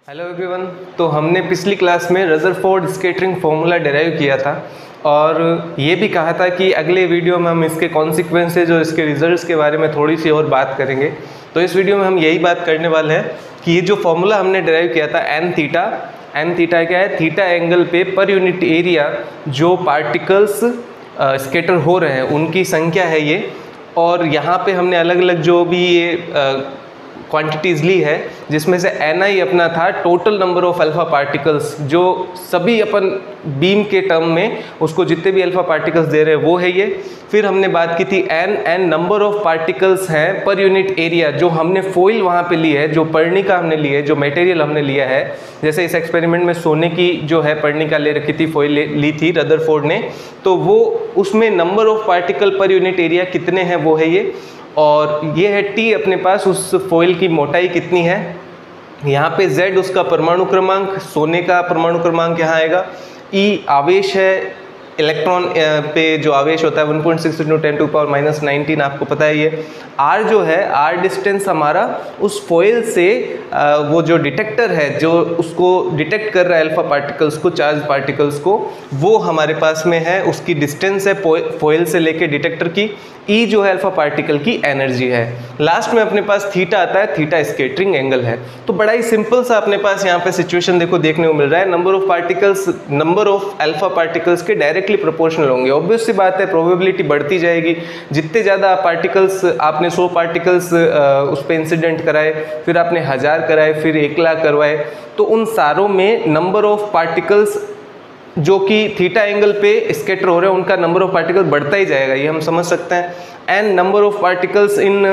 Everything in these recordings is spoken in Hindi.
Hello everyone. तो हमने पिछली क्लास में रदरफोर्ड स्कैटरिंग फॉर्मूला डिराइव किया था और ये भी कहा था कि अगले वीडियो में हम इसके कॉन्सिक्वेंसेज और इसके रिजल्ट्स के बारे में थोड़ी सी और बात करेंगे। तो इस वीडियो में हम यही बात करने वाले हैं कि ये जो फॉर्मूला हमने डिराइव किया था एन थीटा क्या है, थीटा एंगल पे पर यूनिट एरिया जो पार्टिकल्स स्कैटर हो रहे हैं उनकी संख्या है ये। और यहाँ पे हमने अलग अलग जो भी ये क्वांटिटीज़ ली है जिसमें से ni अपना था total number of alpha particles, जो सभी अपन बीम के टर्म में उसको जितने भी अल्फा पार्टिकल्स दे रहे हैं वो है ये। फिर हमने बात की थी n नंबर ऑफ पार्टिकल्स हैं पर यूनिट एरिया जो हमने फॉइल वहाँ पे ली है, जो पर्णिका हमने ली है, जो मटेरियल हमने लिया है। जैसे इस एक्सपेरिमेंट में सोने की जो है पर्णिका ले रखी थी, फॉइल ली थी रदरफोर्ड ने, तो वो उसमें number of particle per unit area कितने हैं वो है ये। और ये है T अपने पास, उस फॉइल की मोटाई कितनी है। यहाँ पे Z उसका परमाणु क्रमांक, सोने का परमाणु क्रमांक यहाँ आएगा। E आवेश है, इलेक्ट्रॉन पे जो आवेश होता है 1.6 × 10⁻⁻19 आपको पता है ये। R जो है, R डिस्टेंस हमारा उस फॉइल से वो जो डिटेक्टर है जो उसको डिटेक्ट कर रहा है अल्फा पार्टिकल्स को, चार्ज पार्टिकल्स को, वो हमारे पास में है, उसकी डिस्टेंस है फॉइल से लेके डिटेक्टर की। E जो है अल्फा पार्टिकल की एनर्जी है। लास्ट में अपने पास थीटा आता है, थीटा स्कैटरिंग एंगल है। तो बड़ा ही सिंपल सा अपने पास यहाँ पे सिचुएशन देखो देखने को मिल रहा है। Number of particles number of alpha particles के डायरेक्टली प्रोपोर्शनल होंगे। ऑब्वियस सी बात है, प्रोबेबिलिटी बढ़ती जाएगी। जितने ज़्यादा पार्टिकल्स आपने 100 पार्टिकल्स उस पर इंसिडेंट कराए, फिर आपने 1000 कराए, फिर 1 लाख करवाए, तो उन सारों में नंबर ऑफ पार्टिकल्स जो कि थीटा एंगल पे स्कैटर हो रहे हैं उनका नंबर ऑफ पार्टिकल बढ़ता ही जाएगा, ये हम समझ सकते हैं। And number of particles in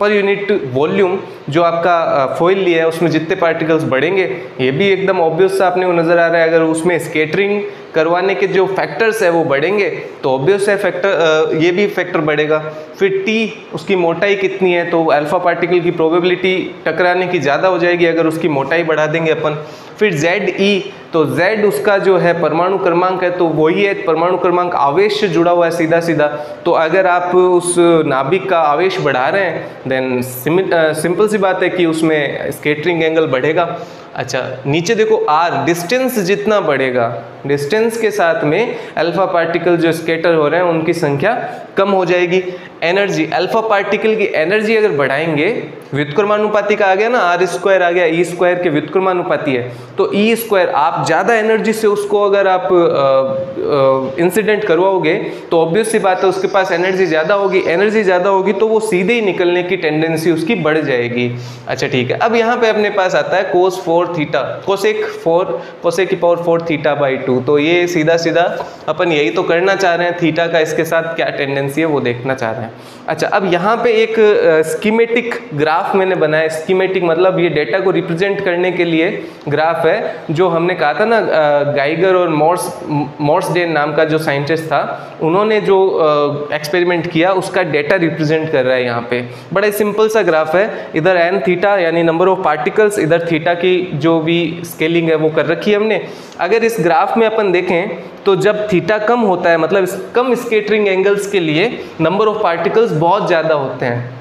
per unit volume जो आपका फॉइल लिया है उसमें जितने पार्टिकल्स बढ़ेंगे, ये भी एकदम ऑब्वियस सा आपने को नज़र आ रहा है। अगर उसमें स्कैटरिंग करवाने के जो फैक्टर्स है वो बढ़ेंगे तो ऑब्वियस है फैक्टर ये भी फैक्टर बढ़ेगा। फिर T उसकी मोटाई कितनी है, तो अल्फा पार्टिकल की प्रोबेबिलिटी टकराने की ज़्यादा हो जाएगी अगर उसकी मोटाई बढ़ा देंगे अपन। फिर ZE, तो Z उसका जो है परमाणु क्रमांक है, तो वही है परमाणु क्रमांक आवेश से जुड़ा हुआ है सीधा सीधा। तो अगर आप उस नाभिक का आवेश बढ़ा रहे हैं देन सिंपल सी बात है कि उसमें स्कैटरिंग एंगल बढ़ेगा। अच्छा, नीचे देखो R, डिस्टेंस जितना बढ़ेगा, डिस्टेंस के साथ में अल्फा पार्टिकल जो स्कैटर हो रहे हैं उनकी संख्या कम हो जाएगी। एनर्जी, अल्फा पार्टिकल की एनर्जी अगर बढ़ाएंगे, व्युत्क्रमानुपाती का आ गया ना, R² आ गया, E² के व्युत्क्रमानुपाती है, तो E², आप ज़्यादा एनर्जी से उसको अगर आप इंसिडेंट करवाओगे तो ऑब्वियस सी बात है उसके पास एनर्जी ज़्यादा होगी। एनर्जी ज़्यादा होगी तो वो सीधे ही निकलने की टेंडेंसी उसकी बढ़ जाएगी। अच्छा ठीक है, अब यहाँ पे अपने पास आता है cos 4 थीटा, कोसेक की पावर 4 थीटा बाई 2। तो ये सीधा सीधा अपन यही तो करना चाह रहे हैं, थीटा का इसके साथ क्या टेंडेंसी है वो देखना चाह रहे हैं। अच्छा, अब यहाँ पे एक स्कीमेटिक ग्राफ मैंने बनाया। स्कीमेटिक मतलब ये डेटा को रिप्रेजेंट करने के लिए ग्राफ है, जो हमने कहा था ना गाइगर और मोर्सडेन नाम का जो साइंटिस्ट था, उन्होंने जो एक्सपेरिमेंट किया उसका डेटा रिप्रेजेंट कर रहा है यहाँ पे। बड़ा ही सिंपल सा ग्राफ है, इधर एन थीटा यानी नंबर ऑफ पार्टिकल्स, इधर थीटा की जो भी स्केलिंग है वो कर रखी है हमने। अगर इस ग्राफ में अपन देखें तो जब थीटा कम होता है, मतलब कम स्कैटरिंग एंगल्स के लिए नंबर ऑफ पार्टिकल्स बहुत ज़्यादा होते हैं,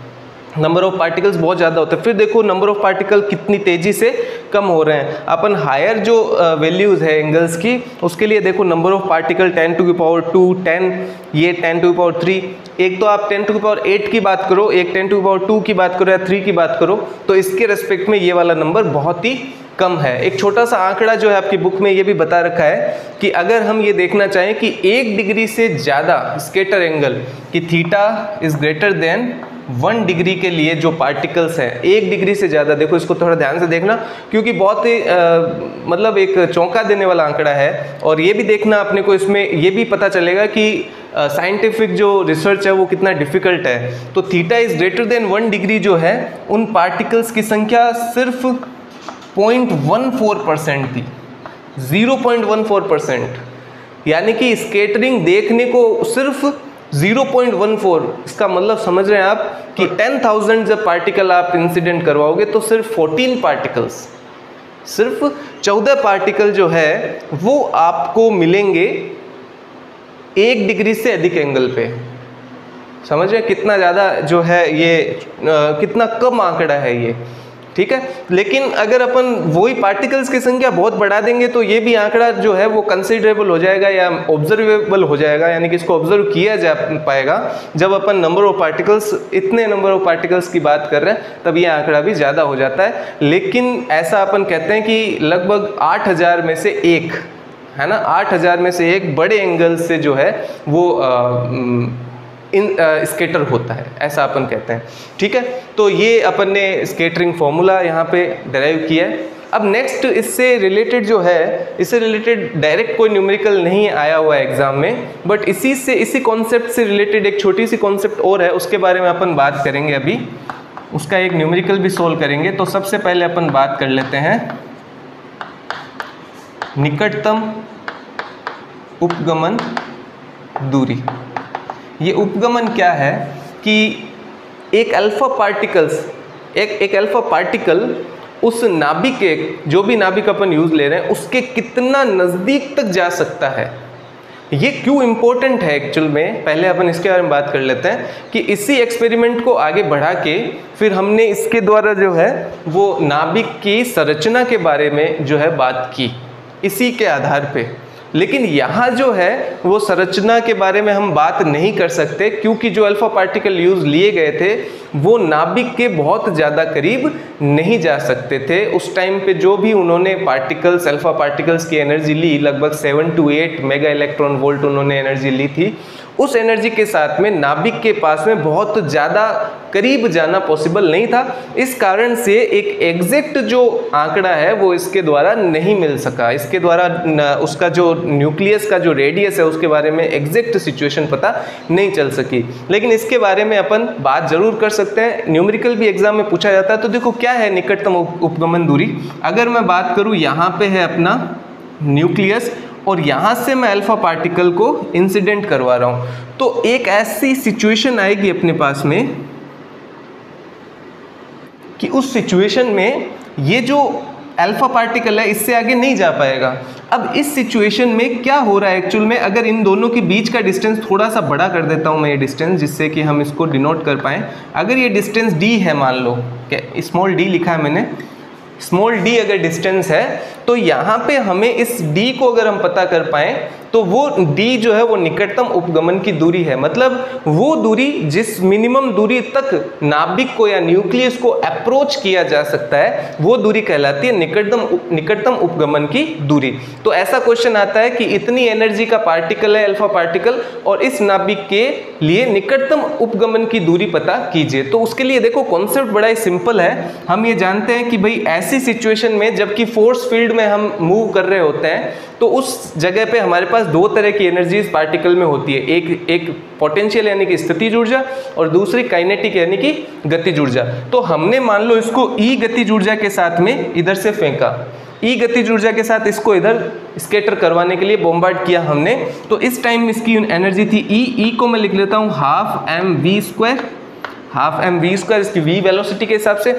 नंबर ऑफ पार्टिकल्स बहुत ज़्यादा होते हैं। फिर देखो नंबर ऑफ पार्टिकल कितनी तेज़ी से कम हो रहे हैं। अपन हायर जो वैल्यूज़ है एंगल्स की, उसके लिए देखो नंबर ऑफ पार्टिकल 10⁻², 10, ये 10⁻3। एक तो आप 10⁸ की बात करो, एक 10⁻² की बात करो या 3 की बात करो, तो इसके रेस्पेक्ट में ये वाला नंबर बहुत ही कम है। एक छोटा सा आंकड़ा जो है आपकी बुक में ये भी बता रखा है कि अगर हम ये देखना चाहें कि 1 डिग्री से ज़्यादा स्कैटर एंगल कि theta is greater than 1 degree के लिए जो पार्टिकल्स हैं, 1 डिग्री से ज़्यादा, देखो इसको थोड़ा ध्यान से देखना क्योंकि बहुत ही मतलब एक चौंका देने वाला आंकड़ा है। और ये भी देखना अपने को, इसमें ये भी पता चलेगा कि साइंटिफिक जो रिसर्च है वो कितना डिफ़िकल्ट है। तो theta is greater than 1 degree जो है, उन पार्टिकल्स की संख्या सिर्फ 0.14% थी, 0.14%, यानी कि स्कैटरिंग देखने को सिर्फ 0.14। इसका मतलब समझ रहे हैं आप कि 10,000 जब पार्टिकल आप इंसिडेंट करवाओगे तो सिर्फ 14 पार्टिकल्स, सिर्फ 14 पार्टिकल जो है वो आपको मिलेंगे 1 डिग्री से अधिक एंगल पे। समझ रहे हैं कितना ज़्यादा जो है ये कितना कम आंकड़ा है ये। ठीक है। लेकिन अगर अपन वही पार्टिकल्स की संख्या बहुत बढ़ा देंगे तो ये भी आंकड़ा जो है वो कंसिडरेबल हो जाएगा या ऑब्जर्वेबल हो जाएगा, यानी कि इसको ऑब्जर्व किया जा पाएगा। जब अपन नंबर ऑफ पार्टिकल्स, इतने नंबर ऑफ पार्टिकल्स की बात कर रहे हैं तब ये आंकड़ा भी ज़्यादा हो जाता है। लेकिन ऐसा अपन कहते हैं कि लगभग 8000 में से एक, है ना, 8000 में से एक बड़े एंगल से जो है वो स्केटर होता है, ऐसा अपन कहते हैं, ठीक है। तो ये अपन ने स्केटरिंग फॉर्मूला यहाँ पे डेराइव किया है। अब नेक्स्ट इससे रिलेटेड जो है, इससे रिलेटेड डायरेक्ट कोई न्यूमेरिकल नहीं आया हुआ है एग्जाम में, बट इसी कॉन्सेप्ट से रिलेटेड एक छोटी सी कॉन्सेप्ट और है, उसके बारे में अपन बात करेंगे अभी। उसका एक न्यूमेरिकल भी सोल्व करेंगे। तो सबसे पहले अपन बात कर लेते हैं निकटतम उपगमन दूरी। ये उपगमन क्या है कि एक अल्फा पार्टिकल उस नाभिक के, जो भी नाभिक अपन यूज ले रहे हैं, उसके कितना नजदीक तक जा सकता है। ये क्यों इंपॉर्टेंट है एक्चुअल में, पहले अपन इसके बारे में बात कर लेते हैं कि इसी एक्सपेरिमेंट को आगे बढ़ा के फिर हमने इसके द्वारा जो है वो नाभिक की संरचना के बारे में जो है बात की इसी के आधार पे। लेकिन यहाँ जो है वो संरचना के बारे में हम बात नहीं कर सकते, क्योंकि जो अल्फा पार्टिकल यूज लिए गए थे वो नाभिक के बहुत ज़्यादा करीब नहीं जा सकते थे। उस टाइम पे जो भी उन्होंने पार्टिकल्स, अल्फा पार्टिकल्स की एनर्जी ली, लगभग 7 to 8 मेगा इलेक्ट्रॉन वोल्ट उन्होंने एनर्जी ली थी। उस एनर्जी के साथ में नाभिक के पास में बहुत ज़्यादा करीब जाना पॉसिबल नहीं था। इस कारण से एक एग्जैक्ट जो आंकड़ा है वो इसके द्वारा नहीं मिल सका। इसके द्वारा उसका जो न्यूक्लियस का जो रेडियस है उसके बारे में एग्जैक्ट सिचुएशन पता नहीं चल सकी। लेकिन इसके बारे में अपन बात जरूर कर सकते हैं, न्यूमेरिकल भी एग्जाम में पूछा जाता है। तो देखो क्या है निकटतम उपगमन दूरी। अगर मैं बात करूँ, यहाँ पे है अपना न्यूक्लियस और यहाँ से मैं अल्फा पार्टिकल को इंसिडेंट करवा रहा हूँ, तो एक ऐसी सिचुएशन आएगी अपने पास में कि उस सिचुएशन में ये जो अल्फा पार्टिकल है इससे आगे नहीं जा पाएगा। अब इस सिचुएशन में क्या हो रहा है एक्चुअल में, अगर इन दोनों के बीच का डिस्टेंस थोड़ा सा बड़ा कर देता हूँ मैं ये डिस्टेंस, जिससे कि हम इसको डिनोट कर पाएँ। अगर ये डिस्टेंस d है, मान लो क्या स्मॉल d लिखा है मैंने, स्मॉल d अगर डिस्टेंस है तो यहाँ पे हमें इस d को अगर हम पता कर पाएँ तो वो d जो है वो निकटतम उपगमन की दूरी है। मतलब वो दूरी जिस मिनिमम दूरी तक नाभिक को या न्यूक्लियस को अप्रोच किया जा सकता है वो दूरी कहलाती है निकटतम उपगमन की दूरी। तो ऐसा क्वेश्चन आता है कि इतनी एनर्जी का पार्टिकल है अल्फा पार्टिकल और इस नाभिक के लिए निकटतम उपगमन की दूरी पता कीजिए। तो उसके लिए देखो कॉन्सेप्ट बड़ा ही सिंपल है। हम ये जानते हैं कि भाई ऐसी सिचुएशन में जबकि फोर्स फील्ड में हम मूव कर रहे होते हैं तो उस जगह पे हमारे पास दो तरह की एनर्जीज पार्टिकल में होती है, एक पोटेंशियल यानी कि स्थितिज ऊर्जा और दूसरी काइनेटिक यानी कि गतिज ऊर्जा। तो हमने मान लो इसको ई गतिज ऊर्जा के साथ में इधर से फेंका, ई गतिज ऊर्जा के साथ इसको इधर स्केटर करवाने के लिए बॉम्बार्ड किया हमने। तो इस टाइम इसकी एनर्जी थी ई को मैं लिख लेता हूँ हाफ एम वी स्क्वायर, इसकी v वेलोसिटी के हिसाब से।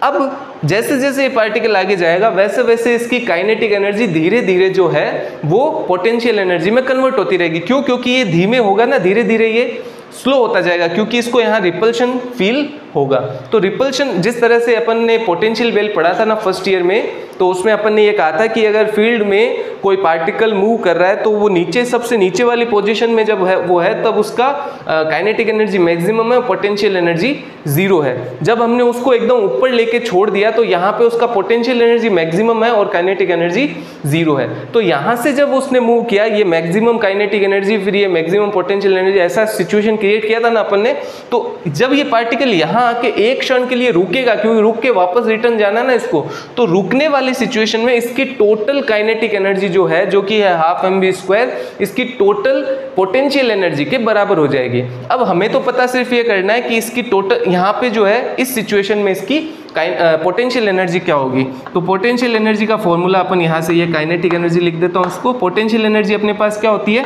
अब जैसे जैसे ये पार्टिकल आगे जाएगा वैसे वैसे इसकी काइनेटिक एनर्जी धीरे धीरे जो है वो पोटेंशियल एनर्जी में कन्वर्ट होती रहेगी। क्यों? क्योंकि ये धीमे होगा ना, धीरे धीरे ये स्लो होता जाएगा क्योंकि इसको यहाँ रिपल्शन फील होगा। तो रिपल्शन जिस तरह से अपन ने पोटेंशियल वेल पढ़ा था ना फर्स्ट ईयर में, तो उसमें अपन ने ये कहा था कि अगर फील्ड में कोई पार्टिकल मूव कर रहा है तो वो नीचे सबसे नीचे वाली पोजीशन में जब है वो है तब उसका काइनेटिक एनर्जी मैक्सिमम है, पोटेंशियल एनर्जी जीरो है। जब हमने उसको एकदम ऊपर लेके छोड़ दिया तो यहाँ पे उसका पोटेंशियल एनर्जी मैक्सिमम है और काइनेटिक एनर्जी जीरो है। तो यहाँ से जब उसने मूव किया ये मैक्सिमम काइनेटिक एनर्जी फिर ये मैक्सिमम पोटेंशियल एनर्जी, ऐसा सिचुएशन क्रिएट किया था ना अपन ने। तो जब ये पार्टिकल यहाँ आके एक क्षण के लिए रुकेगा, क्योंकि रुक के वापस रिटर्न जाना ना इसको, तो रुकने वाली सिचुएशन में इसकी टोटल काइनेटिक एनर्जी जो है, जो कि है हाफ एम वी स्क्वायर, इसकी टोटल पोटेंशियल एनर्जी के बराबर हो जाएगी। अब हमें तो पता सिर्फ ये करना है कि इसकी टोटल यहाँ पे जो है इस सिचुएशन में इसकी पोटेंशियल एनर्जी क्या होगी। तो पोटेंशियल एनर्जी का फॉर्मूला अपन यहाँ से ये काइनेटिक एनर्जी लिख देता हूँ इसको। पोटेंशियल एनर्जी अपने पास क्या होती है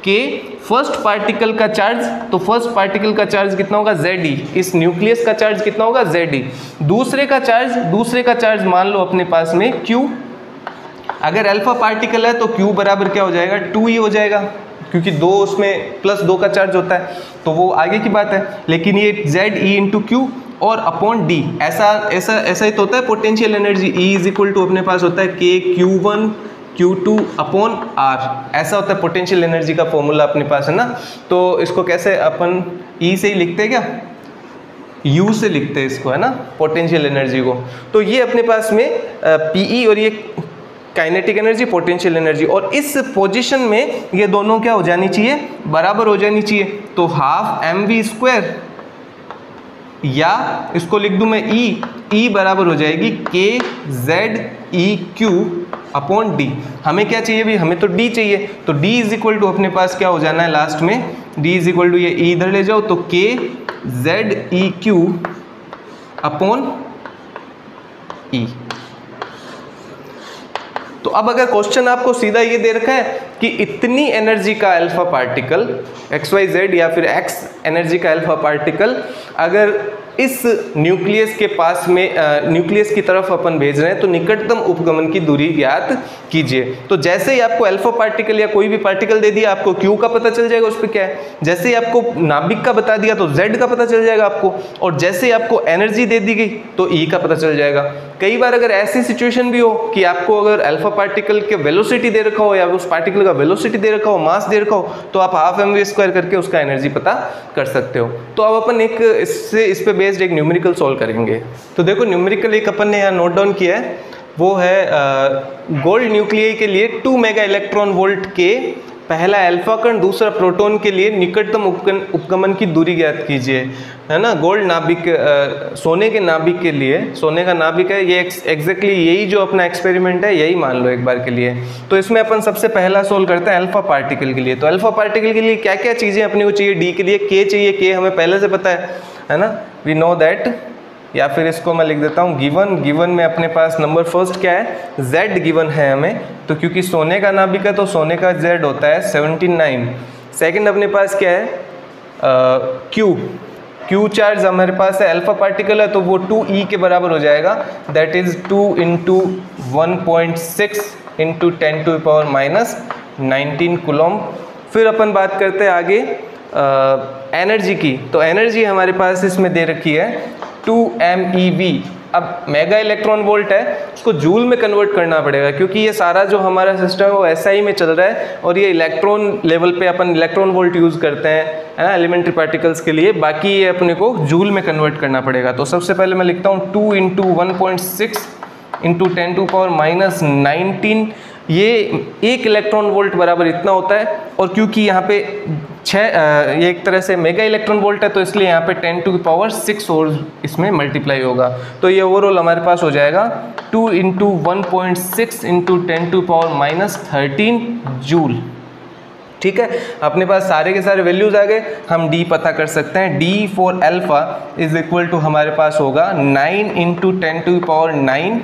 कि फर्स्ट पार्टिकल का चार्ज, तो फर्स्ट पार्टिकल का चार्ज कितना होगा Ze, इस न्यूक्लियस का चार्ज कितना होगा Ze। दूसरे का चार्ज मान लो अपने पास में Q। अगर अल्फा पार्टिकल है तो Q बराबर क्या हो जाएगा 2E हो जाएगा, क्योंकि दो उसमें +2 का चार्ज होता है तो वो आगे की बात है। लेकिन ये Ze × Q और अपॉन डी, ऐसा ऐसा ऐसा ही तो होता है potential energy. E is equal to अपने पास होता है K Q1 Q2 upon R, ऐसा होता है पोटेंशियल एनर्जी का फॉर्मूला अपने पास है ना। तो इसको कैसे अपन E से ही लिखते हैं क्या, U से लिखते हैं इसको, है ना, पोटेंशियल एनर्जी को। तो ये अपने पास में PE और ये काइनेटिक एनर्जी, पोटेंशियल एनर्जी, और इस पोजीशन में ये दोनों क्या हो जानी चाहिए, बराबर हो जानी चाहिए। तो हाफ mv², या इसको लिख दूं मैं E बराबर हो जाएगी KZEQ अपॉन डी। हमें क्या चाहिए भी, हमें तो D चाहिए, तो D इज इक्वल टू अपने पास क्या हो जाना है लास्ट में, D इज इक्वल टू ये E इधर ले जाओ तो KZEQ अपॉन E। तो अब अगर क्वेश्चन आपको सीधा ये दे रखा है कि इतनी एनर्जी का अल्फा पार्टिकल XYZ या फिर X एनर्जी का अल्फा पार्टिकल अगर इस न्यूक्लियस के पास में न्यूक्लियस की तरफ अपन भेज रहे हैं तो निकटतम उपगमन की दूरी ज्ञात कीजिए। तो जैसे ही आपको अल्फा पार्टिकल या कोई भी पार्टिकल दे दिया, आपको Q का पता चल जाएगा उस पर क्या है। जैसे ही आपको नाभिक का बता दिया तो Z का पता चल जाएगा आपको, और जैसे ही आपको एनर्जी दे दी गई तो E का पता चल जाएगा। कई बार अगर ऐसी सिचुएशन भी हो कि आपको अगर अल्फा पार्टिकल के वेलोसिटी दे रखा हो या उस पार्टिकल का वेलोसिटी दे रखा हो, मास दे रखा हो, तो आप हाफ mv² करके उसका एनर्जी पता कर सकते हो। तो अब अपन एक इस पे बेस्ड एक न्यूमेरिकल सॉल्व करेंगे। तो देखो न्यूमेरिकल एक अपन ने यहाँ नोट डाउन किया है, वो है गोल्ड न्यूक्लियई के लिए 2 मेगा इलेक्ट्रॉन वोल्ट के पहला अल्फा कण, दूसरा प्रोटॉन के लिए निकटतम उपगमन की दूरी ज्ञात कीजिए, है ना। गोल्ड नाभिक, सोने के नाभिक के लिए, सोने का नाभिक है ये, एग्जैक्टली यही जो अपना एक्सपेरिमेंट है यही मान लो एक बार के लिए। तो इसमें अपन सबसे पहला सोल्व करते हैं अल्फा पार्टिकल के लिए। तो अल्फा पार्टिकल के लिए क्या क्या चीज़ें अपने को चाहिए, डी के लिए K चाहिए, K हमें पहले से पता है ना, वी नो दैट, या फिर इसको मैं लिख देता हूँ गिवन में अपने पास नंबर फर्स्ट क्या है, Z गिवन है हमें, तो क्योंकि सोने का नाभिक है तो सोने का Z होता है 79। सेकंड अपने पास क्या है, Q चार्ज हमारे पास है, अल्फा पार्टिकल है तो वो 2E के बराबर हो जाएगा, दैट इज 2 × 1.6 × 10⁻⁻19 कूलम। फिर अपन बात करते हैं आगे एनर्जी की। तो एनर्जी हमारे पास इसमें दे रखी है 2 MeV। अब मेगा इलेक्ट्रॉन वोल्ट है, उसको जूल में कन्वर्ट करना पड़ेगा क्योंकि ये सारा जो हमारा सिस्टम है वो SI में चल रहा है, और ये इलेक्ट्रॉन लेवल पे अपन इलेक्ट्रॉन वोल्ट यूज़ करते हैं, है ना, एलिमेंट्री पार्टिकल्स के लिए। बाकी ये अपने को जूल में कन्वर्ट करना पड़ेगा। तो सबसे पहले मैं लिखता हूँ 2 × 1.6 × 10⁻⁹, ये 1 इलेक्ट्रॉन वोल्ट बराबर इतना होता है। और क्योंकि यहाँ पे ये एक तरह से मेगा इलेक्ट्रॉन वोल्ट है तो इसलिए यहाँ पे 10⁶ और इसमें मल्टीप्लाई होगा। तो ये ओवरऑल हमारे पास हो जाएगा 2 × 1.6 × 10⁻13 जूल। ठीक है, अपने पास सारे के सारे वैल्यूज आ गए, हम D पता कर सकते हैं। D for alpha is equal to हमारे पास होगा 9 × 10⁹,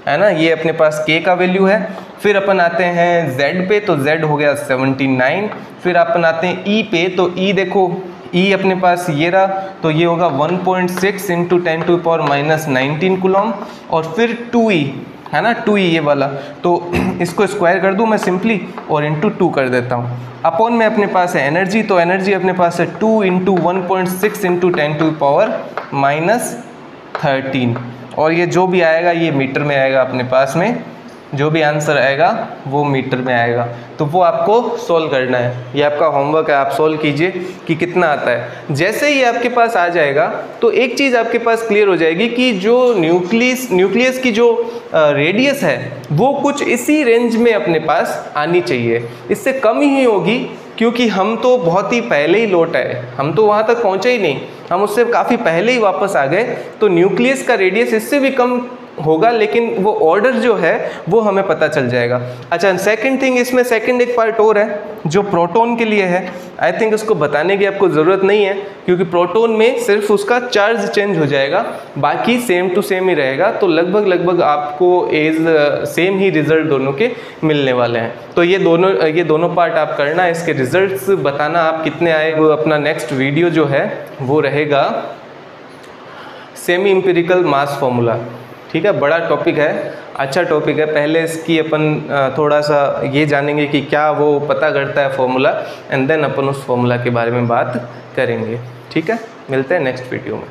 है ना, ये अपने पास K का वैल्यू है। फिर अपन आते हैं Z पे, तो Z हो गया 79। फिर अपन आते हैं E पे, तो E देखो E अपने पास ये रहा, तो ये होगा 1.6 × 10⁻⁻19 कूलम। और फिर 2E, है ना, 2E ये वाला, तो इसको स्क्वायर कर दूं मैं सिंपली और इंटू 2 कर देता हूँ। अपॉन में अपने पास है एनर्जी, तो एनर्जी अपने पास है 2 × 1.6 × 10⁻13, और ये जो भी आएगा ये मीटर में आएगा अपने पास में, जो भी आंसर आएगा वो मीटर में आएगा। तो वो आपको सोल्व करना है, ये आपका होमवर्क है, आप सोल्व कीजिए कि कितना आता है। जैसे ही आपके पास आ जाएगा तो एक चीज़ आपके पास क्लियर हो जाएगी कि जो न्यूक्लियस की जो रेडियस है वो कुछ इसी रेंज में अपने पास आनी चाहिए, इससे कम ही होगी, क्योंकि हम तो बहुत ही पहले ही लौट आए, हम तो वहाँ तक पहुँचे ही नहीं, हम उससे काफ़ी पहले ही वापस आ गए। तो न्यूक्लियस का रेडियस इससे भी कम होगा, लेकिन वो ऑर्डर जो है वो हमें पता चल जाएगा। अच्छा, सेकंड थिंग, इसमें सेकंड एक पार्ट और है जो प्रोटॉन के लिए है। आई थिंक उसको बताने की आपको ज़रूरत नहीं है, क्योंकि प्रोटॉन में सिर्फ उसका चार्ज चेंज हो जाएगा, बाकी सेम टू सेम ही रहेगा। तो लगभग आपको सेम ही रिजल्ट दोनों के मिलने वाले हैं। तो ये दोनों पार्ट आप करना, इसके रिजल्ट्स बताना आप कितने आए। वो अपना नेक्स्ट वीडियो जो है वो रहेगा सेमी इंपिरिकल मास फॉर्मूला। ठीक है, बड़ा टॉपिक है, अच्छा टॉपिक है। पहले इसकी अपन थोड़ा सा ये जानेंगे कि क्या वो पता करता है फॉर्मूला, एंड देन अपन उस फॉर्मूला के बारे में बात करेंगे। ठीक है, मिलते हैं नेक्स्ट वीडियो में।